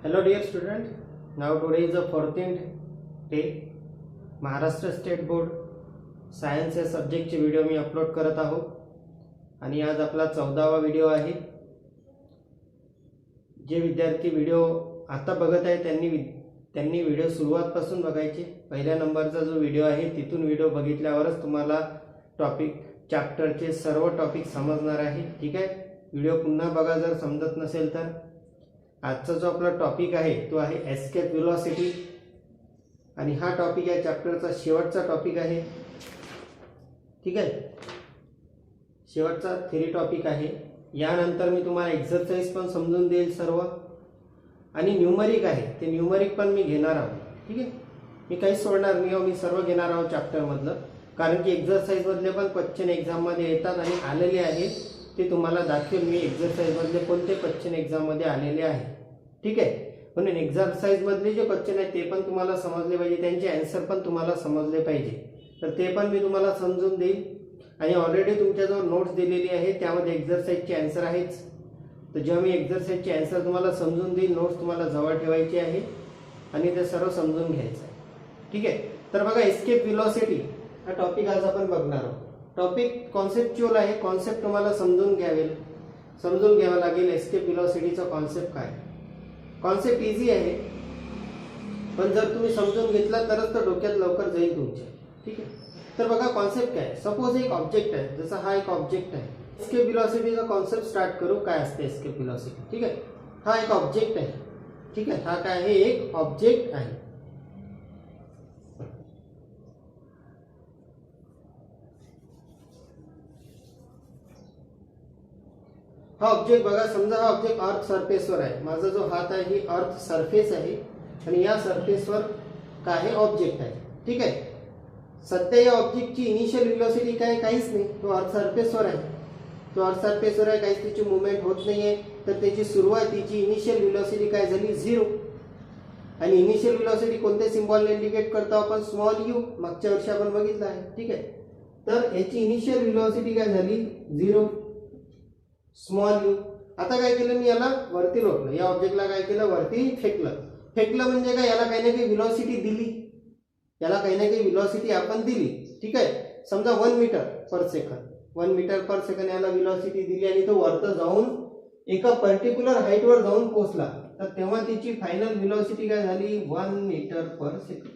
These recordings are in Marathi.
Hello dear student, now today is the 14th day. Maharashtra state board science या सब्जेक्टचे व्हिडिओ मी अपलोड करत आहो आणि आज आपला 14वा व्हिडिओ आहे. जे विद्यार्थी व्हिडिओ आता बघत आहे त्यांनी व्हिडिओ सुरुवातपासून बघायचे. पहिल्या नंबरचा जो व्हिडिओ आहे तिथून व्हिडिओ बघितल्यावरच तुम्हाला चॅप्टरचे सर्व टॉपिक समजणार आहे. ठीक आहे, व्हिडिओ पुन्हा बघा जर समजत नसेल तर. आजचा जो आपला टॉपिक आहे तो आहे एस्केप व्हेलॉसिटी आणि हा टॉपिक या चॅप्टरचा शेवटचा टॉपिक आहे. ठीक आहे, शेवटचा थेरी टॉपिक आहे. यानंतर मी तुम्हाला एक्सरसाइज पण समजून देईल सर्व आणि न्यूमरिक आहे ते न्यूमरिक पण मी घेणार आहोत. ठीक आहे, मी काहीच सोडणार नाही, मी सर्व घेणार आहोत चॅप्टरमधलं, कारण की एक्सरसाइज मधले पण क्वेश्चन एक्झाममध्ये येतात आणि आलेले आहेत. ते तुम्हाला दाखवेल मी एक्सरसाइज मधले कोणते क्वेश्चन एक्झाम मध्ये आलेले आहे. ठीक आहे, म्हणून एक्सरसाइज मधले जे क्वेश्चन आहेत ते पण तुम्हाला समजले पाहिजे, त्यांचे आन्सर पण तुम्हाला समजले पाहिजे. तर ते पण मी तुम्हाला समजून देईल आणि ऑलरेडी तुमच्याजवळ नोट्स दिलेली आहे त्यामध्ये एक्सरसाइजचे आन्सर आहेच. तर जेव्हा मी एक्सरसाइजचे आन्सर तुम्हाला समजून देईल, नोट्स तुम्हाला जवळ ठेवायची आहे आणि ते सर्व समजून घ्यायचं आहे. ठीक आहे, तर बघा एस्केप व्हेलॉसिटी हा टॉपिक आज आपण बघणार आहोत. टॉपिक कॉन्सेप्च्युअल आहे, कॉन्सेप्ट तुम्हाला समजून घ्यावा लागेल. एस्केप व्हेलॉसिटीचा कॉन्सेप्ट काय, कॉन्सेप्ट इझी आहे, पण जर तुम्ही समजून घेतला तरच तर डोक्यात लवकर जाईल तुमच्या. ठीक आहे, तर बघा कॉन्सेप्ट काय. सपोज एक ऑब्जेक्ट आहे, जसा हा एक ऑब्जेक्ट आहे. एस्केप व्हेलॉसिटीचा कॉन्सेप्ट स्टार्ट करू. काय असते एस्केप व्हेलॉसिटी? ठीक आहे, हा एक ऑब्जेक्ट आहे. ठीक आहे, हा काय आहे? एक ऑब्जेक्ट आहे. हा ऑब्जेक्ट बघा, समजा हा ऑब्जेक्ट अर्थ सरफेसवर आहे. माझा जो हात आहे ही अर्थ सरफेस आहे आणि या सरफेसवर काय ऑब्जेक्ट आहे. ठीक आहे, सध्या या ऑब्जेक्टची इनिशियल व्हेलॉसिटी काय? काहीच नाही, तो अर्थ सरफेसवर आहे. तो अर्थ सरफेसवर आहे, काहीच त्याची मुवमेंट होत नाहीये. तर त्याची सुरुवातीची इनिशियल व्हेलॉसिटी काय झाली? 0. आणि इनिशियल व्हेलॉसिटी कोणत्या सिम्बॉलने इंडिकेट करतो आपण? Small you. मागच्या वर्षी आपण बघितलं आहे. ठीक आहे, तर याची इनिशियल व्हेलॉसिटी काय झाली? 0, स्मॉल यू. आता काय केलं मी? याला वरती लोटलं, या ऑब्जेक्टला काय केलं? वरती फेकलं म्हणजे काय? याला काही ना काही व्हेलॉसिटी दिली, याला काही ना काही व्हेलॉसिटी आपण दिली. ठीक आहे, समजा 1 मीटर पर सेकंड याला व्हेलॉसिटी दिली आणि तो वरती जाऊन एका पर्टिक्युलर हाईटवर जाऊन पोहोचला. तर तेव्हा त्याची फायनल व्हेलॉसिटी काय झाली? 1 मीटर पर सेकंड.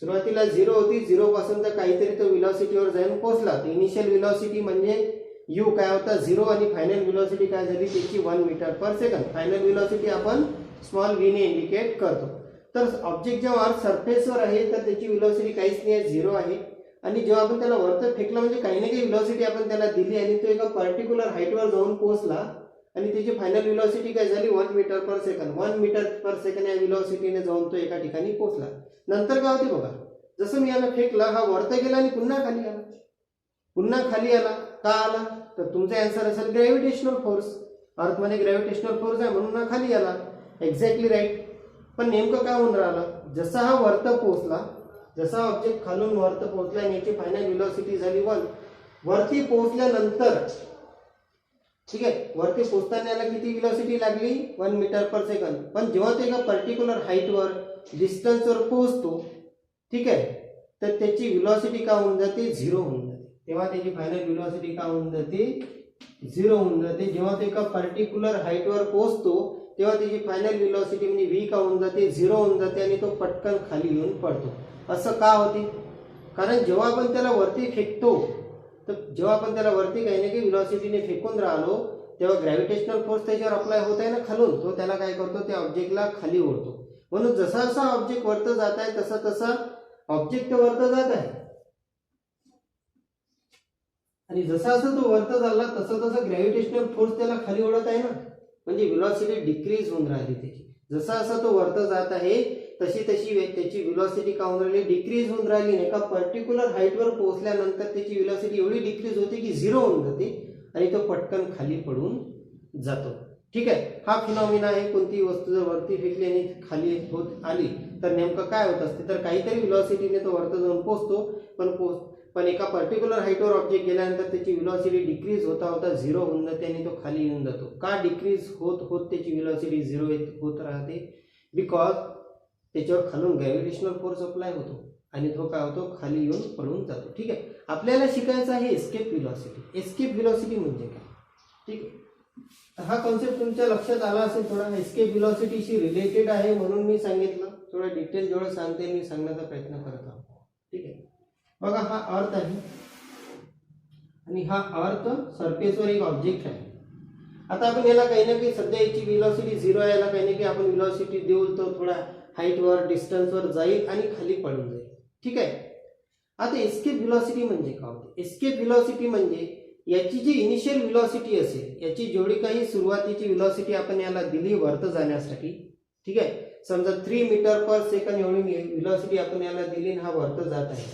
सुरुवातीला 0 होती, 0 पासून तर काहीतरी तो व्हेलॉसिटीवर जाऊन पोहोचला. तर इनिशियल व्हेलॉसिटी म्हणजे यू काय होता? 0 आणि फायनल व्हेलॉसिटी काय झाली त्याची? 1 मीटर पर सेकंड. फायनल व्हेलॉसिटी आपण स्मॉल व्ही ने इंडिकेट करतो. तर ऑब्जेक्ट जेव्हा अर्थ सरफेसवर आहे तर त्याची व्हेलॉसिटी काहीच नाही आहे, 0 आहे. आणि जेव्हा आपण त्याला वरती फेकलं म्हणजे काही ना काही व्हेलॉसिटी आपण त्याला दिली आणि तो एका पर्टिक्युलर हाईटवर जाऊन पोहोचला आणि त्याची फायनल व्हेलॉसिटी काय झाली? 1 मीटर पर सेकंड. 1 मीटर पर सेकंड या व्हेलॉसिटीने जाऊन तो एका ठिकाणी पोहोचला. नंतर काय होते बघा, जसं मी याला फेकला, हा वरती गेला आणि पुन्हा खाली आला. का आला? तर तुमचा आन्सर असेल ग्रॅव्हिटेशनल फोर्स. अर्थमध्ये ग्रॅव्हिटेशनल फोर्स आहे म्हणून हा खाली आला. Exactly right. पण नेमकं काय होऊन राहिलं? जसा हा वरती पोहोचला, जसा ऑब्जेक्ट खालून वरती पोहोचला आणि याची फायनल व्हेलॉसिटी झाली 1. वरती पोहोचल्यानंतर, ठीक आहे, वरती पोहोचताना याला किती व्हेलॉसिटी लागली? 1 मीटर पर सेकंड. पण जेव्हा तो एका पर्टिक्युलर हाईटवर डिस्टन्सवर पोहोचतो, ठीक आहे, तर त्याची व्हेलॉसिटी काय होऊन जाते? 0 होऊन जाते. तेव्हा त्याची फायनल व्हेलॉसिटी काय होऊन जाते? 0 होऊन जाते. जेव्हा तो एका पर्टिक्युलर हाईटवर पोहोचतो तेव्हा त्याची फायनल व्हेलॉसिटी म्हणजे व्ही का होऊन जाते? 0 होऊन जाते आणि तो पटकन खाली येऊन पडतो. असं का होते? कारण जेव्हा आपण त्याला वरती फेकतो, तर जेव्हा आपण त्याला वरती काही ना काही व्हेलॉसिटीने फेकून राहिलो तेव्हा ग्रॅव्हिटेशनल फोर्स त्याच्यावर अप्लाय होत आहे ना खालून, तो त्याला काय करतो? त्या ऑब्जेक्टला खाली ओढतो. म्हणून जसा जसा ऑब्जेक्ट वरती जात आहे तसा ऑब्जेक्ट वरती जात आहे आणि जसा तो वरती चालला तसा ग्रॅव्हिटेशनल फोर्स त्याला खाली ओढत आहे ना, म्हणजे व्हेलॉसिटी डिक्रीज होऊन राहिली त्याची. जसा तो वरती जात आहे तशी त्याची व्हेलॉसिटी का होऊन राहिली? डिक्रीज होऊन राहिली. एका पर्टिक्युलर हाईटवर पोहोचल्यानंतर त्याची व्हेलॉसिटी एवढी डिक्रीज होते की 0 होऊन जाते आणि तो पटकन खाली पडून जातो. ठीक आहे, हा फिनॉमिना आहे. कोणतीही वस्तू जर वरती फेकली आणि खाली होत आली तर नेमकं काय होत असते? तर काहीतरी व्हेलॉसिटीने तो वरती जाऊन पोहोचतो, पण पण एका पर्टिक्युलर हाईटवर ऑब्जेक्ट गेल्यानंतर त्याची व्हेलॉसिटी डिक्रीज होता होता झिरो होऊन जाते आणि तो खाली येऊन जातो. का डिक्रीज होत होत त्याची व्हेलॉसिटी झिरो होत राहते? बिकॉज त्याच्यावर खालून ग्रॅव्हिटेशनल फोर्स अप्लाय होतो आणि तो काय होतो, खाली येऊन पडून जातो. ठीक आहे, आपल्याला शिकायचं आहे एस्केप व्हेलॉसिटी. एस्केप व्हेलॉसिटी म्हणजे काय? ठीक आहे, हा कॉन्सेप्ट तुमच्या लक्षात आला असेल. थोडा एस्केप व्हेलॉसिटीशी रिलेटेड आहे म्हणून मी सांगितलं. थोडा डिटेल जेवढं सांगते मी सांगण्याचा प्रयत्न करत आहोत. ठीक आहे, बघा हा अर्थ आहे आणि हा अर्थ सरफेसवर एक ऑब्जेक्ट आहे. आता आपण याला काही ना काही, सध्या याची व्हेलॉसिटी झिरो आहे, याला काही ना काही आपण व्हेलॉसिटी देऊ, तो थोडा हाईटवर डिस्टन्सवर जाईल आणि खाली पडून जाईल. ठीक आहे, आता एस्केप व्हेलॉसिटी म्हणजे काय होते? एस्केप व्हेलॉसिटी म्हणजे याची जी इनिशियल व्हेलॉसिटी असेल, याची जेवढी काही सुरुवातीची व्हेलॉसिटी आपण याला दिली वरत जाण्यासाठी, ठीक आहे, समजा 3 मीटर पर सेकंड एवढी व्हेलॉसिटी आपण याला दिली आणि हा वरत जात आहे.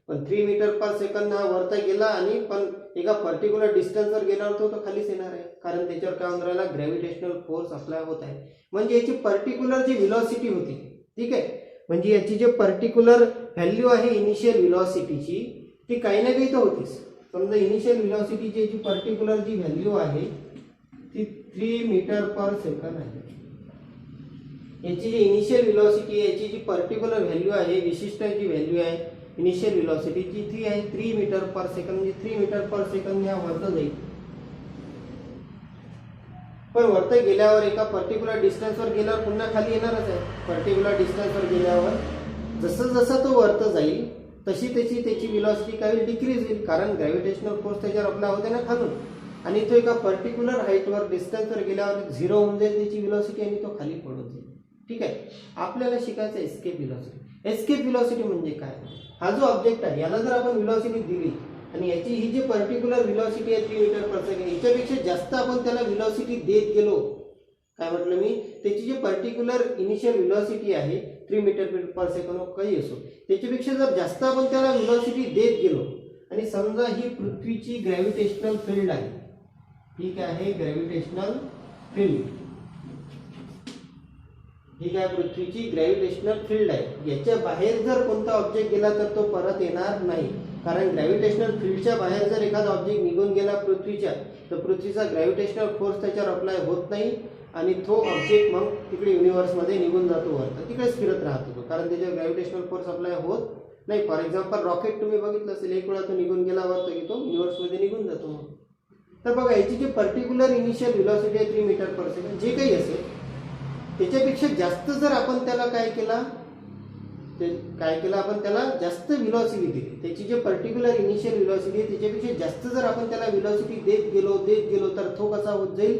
पण 3 मीटर पर सेकंद हा वरता गेला आणि पण एका पर्टिक्युलर डिस्टन्सवर गेल्यावर तो खालीच येणार आहे, कारण त्याच्यावर काय होऊन राहिला, ग्रॅव्हिटेशनल फोर्स अप्लाय होत आहे. म्हणजे याची पर्टिक्युलर जी व्हेलॉसिटी होती, ठीक आहे, म्हणजे याची जे पर्टिक्युलर व्हॅल्यू आहे इनिशियल व्हेलॉसिटीची, ती काही ना काही तर होतीच. समजा इनिशियल व्हेलॉसिटीची याची पर्टिक्युलर जी व्हॅल्यू आहे ती 3 मीटर पर सेकंड आहे. याची जी इनिशियल व्हेलॉसिटी आहे, याची जी पर्टिक्युलर व्हॅल्यू आहे, विशिष्ट जी व्हॅल्यू आहे इनिशियल व्हेलॉसिटीची, ती आहे 3 मीटर पर सेकंड. म्हणजे 3 मीटर पर सेकंड या वरत जाईल. पण वरत गेल्यावर एका पर्टिक्युलर डिस्टन्सवर गेल्यावर पुन्हा खाली येणारच आहे. पर्टिक्युलर डिस्टन्सवर गेल्यावर जसं जसं तो वरत जाईल तशी त्याची व्हेलॉसिटी काय होईल, डिक्रीज होईल, कारण ग्रॅव्हिटेशनल फोर्स त्याच्यावर अप्लाय होते ना खालून. आणि तो एका पर्टिक्युलर हाईटवर डिस्टन्सवर गेल्यावर झिरो होऊन जाईल त्याची व्हेलॉसिटी आणि तो खाली पडून जाईल. ठीक आहे, आपल्याला शिकायचं एस्केप व्हेलॉसिटी. एस्केप व्हेलॉसिटी म्हणजे काय? हा जो ऑब्जेक्ट आहे याला जर आपण व्हेलॉसिटी दिली आणि याची ही जी पर्टिक्युलर व्हेलॉसिटी आहे 3 मीटर पर सेकंड, याच्यापेक्षा जास्त आपण त्याला व्हेलॉसिटी देत गेलो, काय म्हटलं मी, त्याची जी पर्टिक्युलर इनिशियल व्हेलॉसिटी आहे 3 मीटर पर सेकंड काही असो, त्याच्यापेक्षा जर जास्त आपण त्याला व्हेलॉसिटी देत गेलो आणि समजा ही पृथ्वीची ग्रॅव्हिटेशनल फील्ड आहे, ठीक आहे, ग्रॅव्हिटेशनल फील्ड ही काय पृथ्वीची ग्रॅव्हिटेशनल फील्ड आहे, याच्या बाहेर जर कोणता ऑब्जेक्ट गेला तर तो परत येणार नाही. कारण ग्रॅव्हिटेशनल फील्डच्या बाहेर जर एखादा ऑब्जेक्ट निघून गेला पृथ्वीच्या, तर पृथ्वीचा ग्रॅव्हिटेशनल फोर्स त्याच्यावर अप्लाय होत नाही आणि तो ऑब्जेक्ट मग तिकडे युनिव्हर्समध्ये निघून जातो, वरती तिकडेच फिरत राहतो, कारण त्याच्यावर ग्रॅव्हिटेशनल फोर्स अप्लाय होत नाही. फॉर एक्झाम्पल रॉकेट तुम्ही बघितलं असेल, एक वेळा तो निघून गेला वरती की तो युनिव्हर्समध्ये निघून जातो. तर बघा याची जी पर्टिक्युलर इनिशियल व्हेलॉसिटी आहे 3 मीटर पर सेकंड, जे काही असेल त्याच्यापेक्षा जास्त जर आपण त्याला काय केलं, आपण त्याला जास्त व्हेलॉसिटी दिली, त्याची जे पर्टिक्युलर इनिशियल व्हेलॉसिटी आहे त्याच्यापेक्षा जास्त जर आपण त्याला व्हेलॉसिटी देत गेलो तर तो कसा होत जाईल,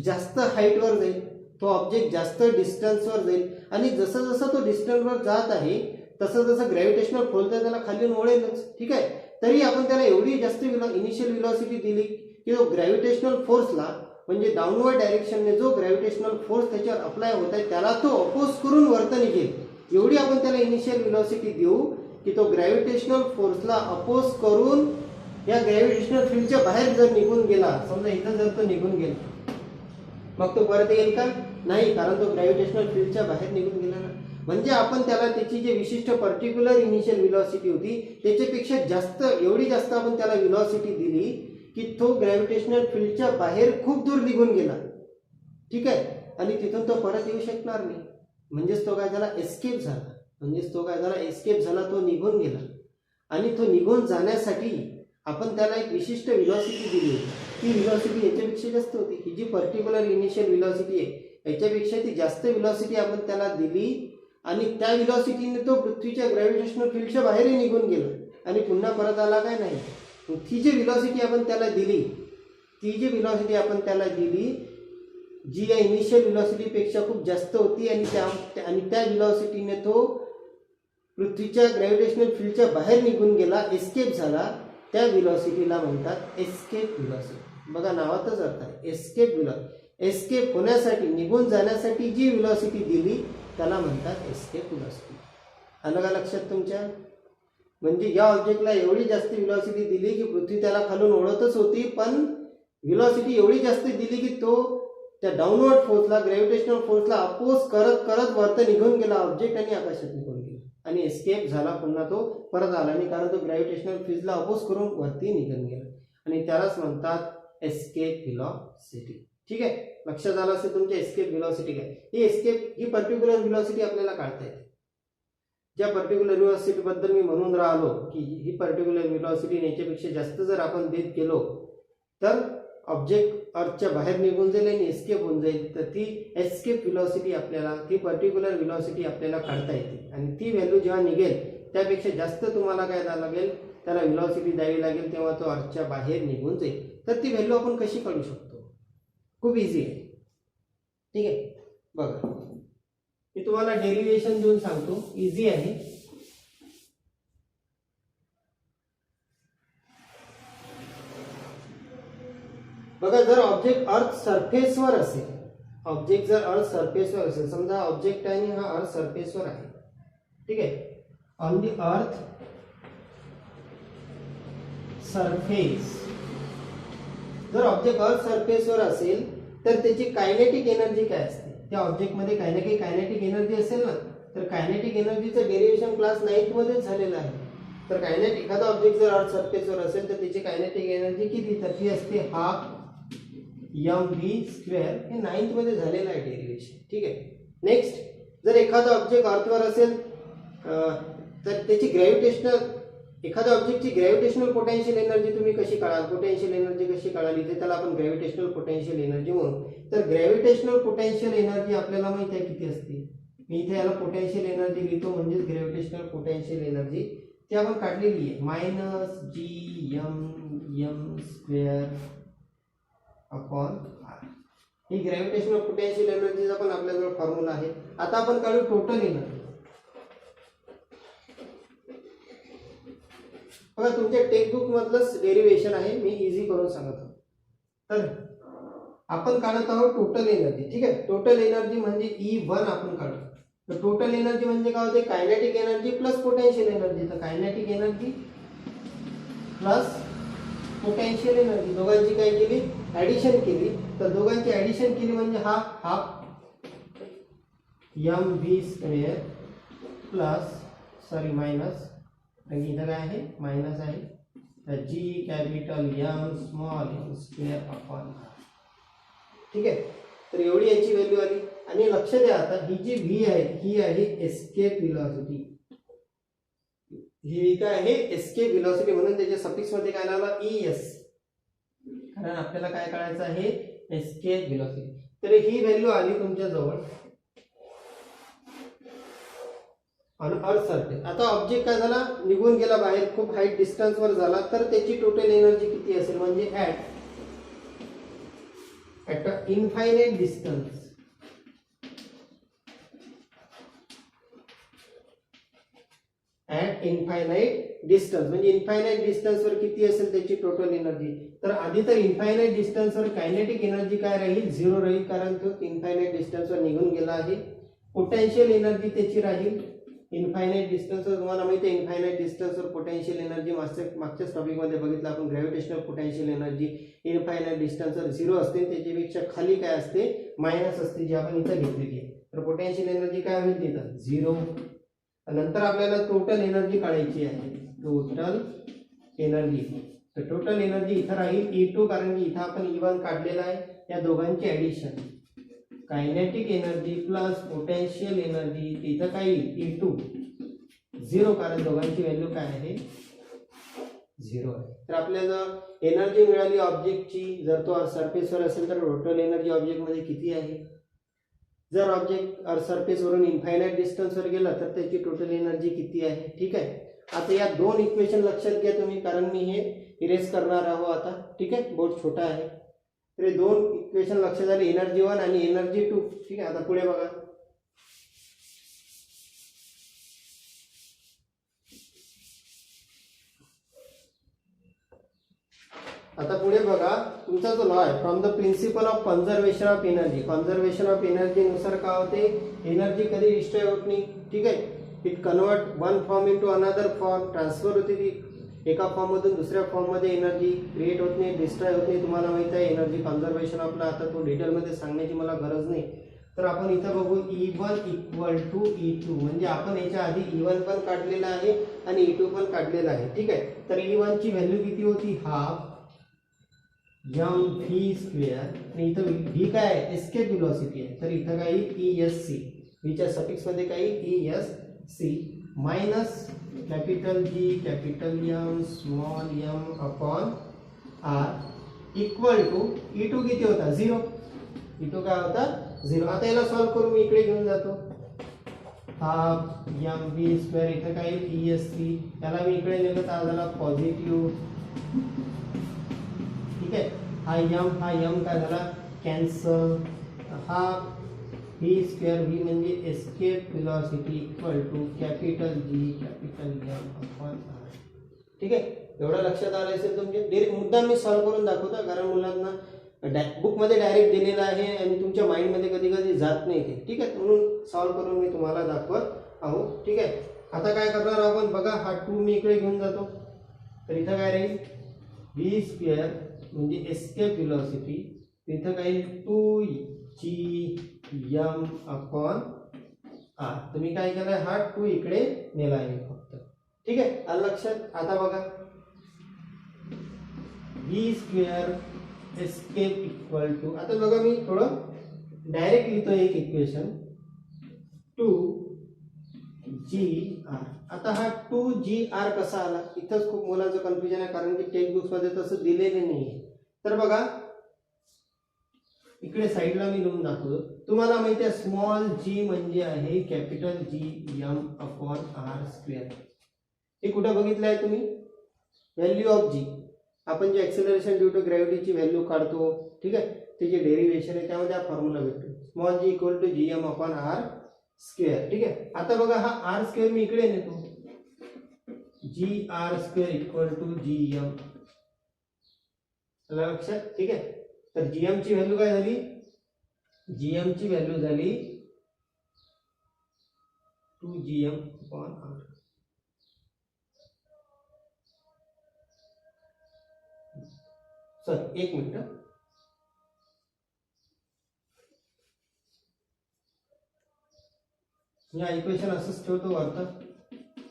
जास्त हाईटवर जाईल, तो ऑब्जेक्ट जास्त डिस्टन्सवर जाईल आणि जसं जसं तो डिस्टन्सवर जात आहे तसं जसं ग्रॅव्हिटेशनल फोर्स त्याला खाली ओढेलच. ठीक आहे, तरी आपण त्याला एवढी जास्त इनिशियल व्हेलॉसिटी दिली की तो ग्रॅव्हिटेशनल फोर्सला, म्हणजे डाऊनवर्ड डायरेक्शनने जो ग्रॅव्हिटेशनल फोर्स त्याच्यावर अप्लाय होत आहे त्याला तो अपोज करून वरत निघेल, एवढी आपण त्याला इनिशियल व्हेलॉसिटी देऊ की तो ग्रॅव्हिटेशनल फोर्सला अपोज करून या ग्रॅव्हिटेशनल फील्डच्या बाहेर जर निघून गेला, समजा इथं जर तो निघून गेला, मग तो परत येईल का? नाही, कारण तो ग्रॅव्हिटेशनल फील्डच्या बाहेर निघून गेला ना. म्हणजे आपण त्याला त्याची जी विशिष्ट पर्टिक्युलर इनिशियल व्हेलॉसिटी होती त्याच्यापेक्षा जास्त, एवढी जास्त आपण त्याला व्हेलॉसिटी दिली की तो ग्रॅव्हिटेशनल फील्डच्या बाहेर खूप दूर निघून गेला. ठीक आहे, आणि तिथून तो परत येऊ शकणार नाही. म्हणजेच तो काय झाला, एस्केप झाला, तो निघून गेला. आणि तो निघून जाण्यासाठी आपण त्याला एक विशिष्ट व्हेलॉसिटी दिली होती, ती व्हेलॉसिटी याच्यापेक्षा जास्त होती. ही जी पर्टिक्युलर इनिशियल व्हेलॉसिटी आहे याच्यापेक्षा ती जास्त व्हेलॉसिटी आपण त्याला दिली आणि त्या व्हेलॉसिटीने तो पृथ्वीच्या ग्रॅव्हिटेशनल फील्डच्या बाहेरही निघून गेला आणि पुन्हा परत आला काय नाही. ती जी व्हेलॉसिटी आपण त्याला दिली, जी या इनिशियल व्हेलॉसिटीपेक्षा खूप जास्त होती आणि त्या व्हेलॉसिटीने तो पृथ्वीच्या ग्रॅव्हिटेशनल फील्डच्या बाहेर निघून गेला, एस्केप झाला, त्या व्हेलॉसिटीला म्हणतात एस्केप व्हेलॉसिटी. बघा नावातच अर्थ आहे, एस्केप व्हेलॉसिटी. एस्केप होण्यासाठी, निघून जाण्यासाठी जी व्हेलॉसिटी दिली त्याला म्हणतात एस्केप व्हेलॉसिटी. आलं का लक्षात तुमच्या? म्हणजे या ऑब्जेक्टला एवढी जास्त व्हेलॉसिटी दिली की पृथ्वी त्याला खालून ओढतच होती, पण व्हेलॉसिटी एवढी जास्त दिली की तो त्या डाऊनवर्ड फोर्सला, ग्रॅव्हिटेशनल फोर्सला अपोज करत करत वरती निघून गेला ऑब्जेक्ट आणि आकाशात निघून गेला. आणि एस्केप झाला, पुन्हा तो परत आला नाही, कारण तो ग्रॅव्हिटेशनल फिल्डला अपोज करून वरती निघून गेला आणि त्यालाच म्हणतात एस्केप व्हेलॉसिटी. ठीक आहे, लक्षात आलं असेल तुमच्या एस्केप व्हेलॉसिटी काय. ही पर्टिक्युलर व्हेलॉसिटी आपल्याला काढता येते. ज्या पर्टिक्युलर व्हेलॉसिटी बद्दल मी म्हणून राहिलो की ही पर्टिक्युलर व्हेलॉसिटी याच्यापेक्षा जास्त जर आपण देत गेलो तर ऑब्जेक्ट अर्थच्या बाहेर निघून जाईल आणि एस्केप होऊन जाईल. तर ती एस्केप व्हेलॉसिटी आपल्याला, ती पर्टिक्युलर व्हेलॉसिटी आपल्याला काढता येते आणि ती व्हॅल्यू जेव्हा निघेल त्यापेक्षा जास्त तुम्हाला काय द्यावं लागेल, त्याला व्हेलॉसिटी द्यावी लागेल, तेव्हा तो अर्थच्या बाहेर निघून जाईल. तर ती व्हॅल्यू आपण कशी काढू शकतो? खूप इझी आहे. ठीक आहे, बघा मी तुम्हाला डेरिव्हेशन देऊन सांगतो, इझी आहे. बघा, जर ऑब्जेक्ट अर्थ सरफेसवर असेल, ऑब्जेक्ट जर अर्थ सरफेसवर असेल, समजा ऑब्जेक्ट आहे आणि हा अर्थ सरफेसवर आहे. ठीक आहे, ऑन दी अर्थ सरफेस, जर ऑब्जेक्ट अर्थ सरफेसवर असेल तर त्याची कायनेटिक एनर्जी काय असते? त्या ऑब्जेक्टमध्ये काही ना काही कायनेटिक एनर्जी असेल ना, तर कायनेटिक एनर्जीचं डेरिव्हेशन क्लास 9th मध्येच झालेलं आहे. तर कायनेटिक, एखादा ऑब्जेक्ट जर अर्थ सरफेसवर असेल तर त्याची कायनेटिक एनर्जी किती? तर ती असते ½ mv². हे 9th मध्ये झालेलं आहे डेरिव्हेशन. ठीक आहे, नेक्स्ट, जर एखादा ऑब्जेक्ट अर्थवर असेल तर त्याची ग्रॅव्हिटेशनल, एखाद्या ऑब्जेक्टची ग्रॅव्हिटेशनल पोटेन्शियल एनर्जी तुम्ही कशी काढाल? पोटेन्शियल एनर्जी कशी काढाल? इथे त्याला आपण ग्रॅव्हिटेशनल पोटेन्शियल एनर्जी म्हणू. तर ग्रॅव्हिटेशनल पोटेन्शियल एनर्जी आपल्याला माहिती आहे किती असते. मी इथे याला पोटेन्शियल एनर्जी लिहितो, म्हणजेच ग्रॅव्हिटेशनल पोटेन्शियल एनर्जी ती आपण काढलेली आहे, -gm_m² अपॉन r. ही ग्रॅव्हिटेशनल पोटेन्शियल एनर्जीचा पण आपल्याजवळ फॉर्म्युला आहे. आता आपण काढू टोटल एनर्जी. बघा, तुमच्या टेक्स्टबुक मधलंच डेरिव्हेशन आहे, मी इझी करून सांगतो. तर आपण काढत आहोत टोटल एनर्जी. ठीक आहे, टोटल एनर्जी म्हणजे E1 आपण काढू. तर टोटल एनर्जी म्हणजे काय होते? Kinetic energy plus potential energy. तर kinetic energy plus potential energy दोघांची काय केली? ऍडिशन केली. तर दोघांची ऍडिशन केली म्हणजे हा ½ mv² प्लस, सॉरी मायनस, इथं काय आहे? मायनस आहे. तर g capital M small m² upon r. ठीक आहे, तर एवढी याची व्हॅल्यू आली. आणि लक्ष द्या, आता ही जी v आहे ही आहे एस्केप व्हेलॉसिटी. ही काय आहे? एस्केप व्हेलॉसिटी, म्हणून त्याच्या सफिक्स मध्ये काय आला? es, कारण आपल्याला काय काढायचं आहे? Escape velocity. तर ही व्हॅल्यू आली तुमच्या जवळ ऑन अर्थ सरफेस. आता ऑब्जेक्ट काय झाला? निघून गेला बाहेर, खूप हाईट डिस्टन्स वर झाला, तर त्याची टोटल एनर्जी किती असेल? म्हणजे at a infinite distance, at infinite distance म्हणजे इनफायनाइट डिस्टन्स वर किती असेल त्याची टोटल एनर्जी? तर आधी तर इनफायनाइट डिस्टन्स वर कायनेटिक एनर्जी काय राहील? 0 राहील, कारण तो इनफायनाइट डिस्टन्स वर निघून गेला आहे. पोटेन्शियल एनर्जी त्याची राहील इनफायनाइट डिस्टन्स वर. तुम्हाला माहिती आहे इनफायनाइट डिस्टन्स वर पोटेन्शियल एनर्जी मागच्याच टॉपिक मध्ये बघितलं आपण. Gravitational potential energy infinite distance वर 0 असते, त्याच्यापेक्षा खाली काय असते? मायनस असते, जी आपण इथं घेतलेली आहे. तर पोटेन्शियल एनर्जी काय होईल तिथं? 0. नंतर आपल्याला टोटल एनर्जी काढायची आहे, टोटल एनर्जी. तर टोटल एनर्जी इथं राहील E2, कारण की इथं आपण E1 काढलेला आहे. या दोघांची addition, kinetic energy plus potential energy, इथं काय येईल? E2 0, कारण दोघांची व्हॅल्यू काय आहे? 0 आहे. तर आपल्याला एनर्जी मिळाली ऑब्जेक्टची. जर तो सरफेसवर असेल तर टोटल एनर्जी ऑब्जेक्टमध्ये किती आहे? जर ऑब्जेक्ट अर्थ सरफेस वरून इनफायनाइट डिस्टन्स वर गेला तर त्याची टोटल एनर्जी किती आहे? ठीक आहे, आता या दोन इक्वेशन लक्षात घ्या तुम्ही, कारण मी हे इरेज करणार आहोत आता. ठीक आहे, बोर्ड छोटा आहे. तर हे दोन इक्वेशन लक्षात आले, एनर्जी 1 आणि एनर्जी 2. ठीक आहे, आता पुढे बघा. आता पुढे बघा, तुमचा जो लॉ आहे from the principle of conservation of energy. Conservation of energy नुसार काय होते? एनर्जी कधी डिस्ट्रॉय होत नाही. ठीक आहे, it convert one form into another form. Transfer होते ती एका फॉर्म मधून दुसऱ्या फॉर्म मध्ये. एनर्जी क्रिएट होत नाही, डिस्ट्रॉय होत नाही. तुम्हाला माहित आहे एनर्जी कन्झर्वेशन आपला, आता तो डिटेल मध्ये सांगण्याची मला गरज नाही. तर आपण इथं बघू E1 इक्वल टू E2, म्हणजे आपण याच्या आधी E1 पण काढलेला आहे आणि E2 पण काढलेला आहे. ठीक आहे, तर E1 ची व्हॅल्यू किती होती, हाफ mv स्क्वेअर, आणि इथं v काय आहे, एस्केप व्हेलॉसिटी आहे, तर इथं काय ESC, व्हीच्या सफिक्स मध्ये काय ESC minus capital G capital M small m upon r equal to E2 किती होता, 0. E2 काय होता, 0. आता याला सॉल्व्ह करून मी इकडे घेऊन जातो, हाफ mv स्क्वेअर, इथं काय ESC, याला मी इकडे नेलं तर झाला पॉझिटिव्ह. ठीक आहे, हा m काय झाला, कॅन्सल. हा v स्क्वेअर, v म्हणजे escape velocity equal to capital G capital M upon r. ठीक आहे, एवढं लक्षात आलं असेल तुमच्या. मुद्दा मी सॉल्व्ह करून दाखवतो, कारण मुलांना बुक मध्ये डायरेक्ट दिलेला आहे आणि तुमच्या माइंड मध्ये कधी कधी जात नाही ते. ठीक आहे, म्हणून सॉल्व्ह करून मी तुम्हाला दाखवत आहोत. ठीक आहे, आता काय करणार आपण बघा, हा 2 मी इकडे घेऊन जातो, तर इथं काय राहील v स्क्वेअर म्हणजे एस्केप व्हेलॉसिटी, इथं काय 2gm अपॉन r. तुम्ही काय केलंय, हा 2 इकडे नेला आहे फक्त. ठीक आहे, आलं लक्षात. आता बघा v square escape equal to, आता बघा मी थोडं डायरेक्ट लिहितो एक इक्वेशन, 2gr. आता हा 2gr कसा आला, इथंच खूप मुलांचं कन्फ्युजन आहे, कारण की टेक्स्ट बुक्स मध्ये तसं दिलेले नाहीये. तर बघा इकडे साईडला मी लिहून दाखवतो, तुम्हाला माहिती आहे स्मॉल g म्हणजे आहे capital Gm upon r square. हे कुठे बघितलं आहे तुम्ही, व्हॅल्यू ऑफ g, आपण जे ऍक्सेलरेशन ड्यू टू ग्रॅव्हिटीची व्हॅल्यू काढतो, ठीक आहे, त्याची डेरिव्हेशन आहे, त्यामध्ये हा फॉर्म्युला भेटतो, small g equal to Gm upon r square. ठीक आहे, आता बघा हा r स्क्वेअर मी इकडे नेतो, gr square equal to Gm. लक्षात. ठीक आहे, तर Gm ची व्हॅल्यू काय झाली, Gm ची व्हॅल्यू झाली 2Gm अपॉन r. सर एक मिनिट, या इक्वेशन असंच ठेवतो वरतं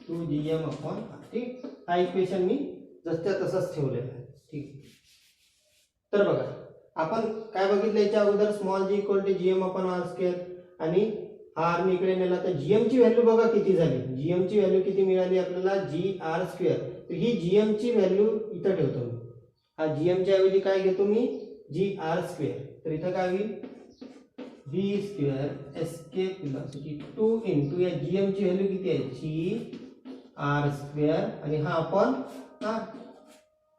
2Gm अपॉन r. ठीक, हा इक्वेशन मी जसच्या तसंच ठेवलेला आहे. ठीक, तर बघा आपण काय बघितलं याच्या अगोदर, small g equal to Gm upon r square, आणि हा r मी इकडे नेला, तर Gm ची व्हॅल्यू बघा किती झाली, Gm ची व्हॅल्यू किती मिळाली आपल्याला, gr स्क्वेअर. तर ही Gm ची व्हॅल्यू इथं ठेवतो मी, हा Gm च्या ऐवजी काय घेतो मी, gr स्क्वेअर. तर इथं काय होईल, v square escape velocity 2 into या Gm ची व्हॅल्यू किती आहे, gr स्क्वेअर, आणि हा अपॉन r.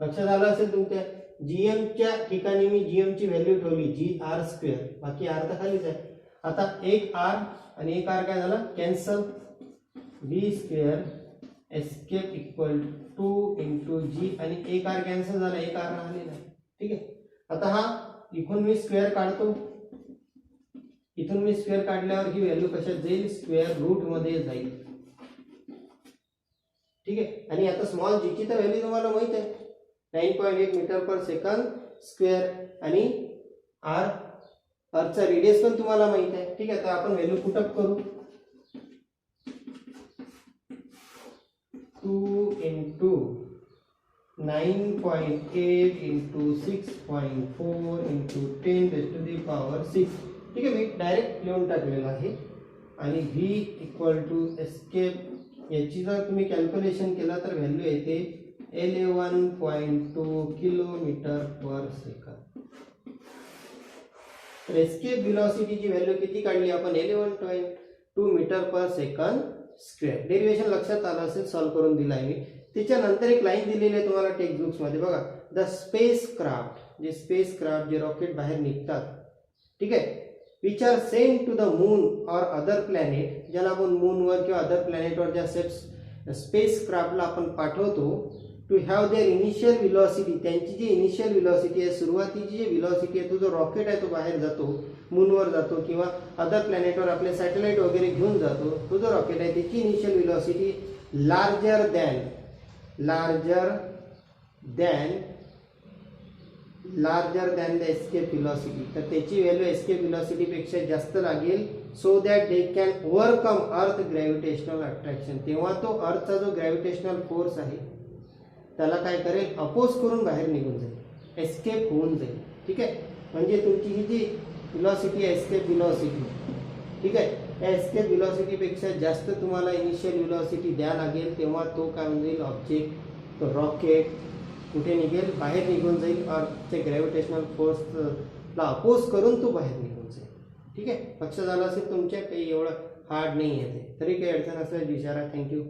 लक्षात आलं असेल तुमच्या, Gm च्या ठिकाणी मी Gm ची व्हॅल्यू ठेवली gr स्क्वेअर, बाकी r तर खालीच आहे. आता एक r आणि एक r काय झाला, cancel. v square escape equal 2 into g, आणि एक r कॅन्सल झाला, एक r राहिलेला. ठीक आहे, आता हा इथून मी स्क्वेअर काढतो, इथून मी स्क्वेअर काढल्यावर ही व्हॅल्यू कशात जाईल, स्क्वेअर रूट मध्ये जाईल. ठीक आहे, आणि आता स्मॉल g ची तर व्हॅल्यू तुम्हाला माहित आहे, 9.8 मीटर पर सेकंद स्क्वेअर, आणि r चा रेडियस पण तुम्हाला माहित आहे. ठीक आहे, तर आपण व्हॅल्यू पुटअप करू, 2 into 9.8 into 6.4 into 10 raise to the power 6. ठीक आहे, मी डायरेक्ट लिहून टाकलेलं आहे. आणि v इक्वल टू एस्केप, याची जर तुम्ही कॅल्क्युलेशन केला तर व्हॅल्यू येते 11.2 किलोमीटर पर सेकंद. तर एस्केप व्हेलॉसिटीची व्हॅल्यू किती काढली आपण, 11.2 मीटर पर सेकंद स्क्वेअर. डेरिव्हेशन लक्षात आलं असेल, सॉल्व्ह करून दिला आहे मी. त्याच्यानंतर एक लाईन दिलेली आहे तुम्हाला टेक्स्ट बुक्स मध्ये बघा, द स्पेस क्राफ्ट, जे रॉकेट बाहेर निघतात, ठीक आहे, which are sent to the moon और अदर प्लॅनेट, ज्याला आपण मूनवर किंवा अदर प्लॅनेटवर ज्या स्पेस क्राफ्टला आपण पाठवतो, to have their initial velocity, त्यांची जी इनिशियल व्हेलॉसिटी आहे, सुरुवातीची जी व्हेलॉसिटी आहे, तो जो रॉकेट आहे तो बाहेर जातो, मूनवर जातो किंवा अदर प्लॅनेटवर आपले सॅटेलाइट वगैरे घेऊन जातो, तो जो रॉकेट आहे त्याची initial velocity larger than larger than the escape velocity, तर त्याची व्हॅल्यू एस्केप व्हेलॉसिटीपेक्षा जास्त लागेल, so that they can overcome अर्थ ग्रॅव्हिटेशनल अट्रॅक्शन. तेव्हा तो अर्थचा जो ग्रॅव्हिटेशनल फोर्स आहे त्याला काय करेल, अपोज करून बाहेर निघून जाईल, एस्केप होऊन जाईल. ठीक आहे, म्हणजे तुमची ही जी व्हेलॉसिटी आहे एस्केप व्हेलॉसिटी, ठीक आहे, या एस्केप व्हेलॉसिटीपेक्षा जास्त तुम्हाला इनिशियल व्हेलॉसिटी द्या लागेल, तेव्हा तो काय होऊन जाईल, ऑब्जेक्ट, तो रॉकेट कुठे निघेल, बाहेर निघून जाईल, अर्थचे ग्रॅव्हिटेशनल फोर्सला अपोज करून तो बाहेर निघून जाईल. ठीक आहे, लक्षात आलं असेल तुमच्या, काही एवढं हार्ड नाही आहे ते, तरी काही अडचण असेल विचारा. थँक्यू.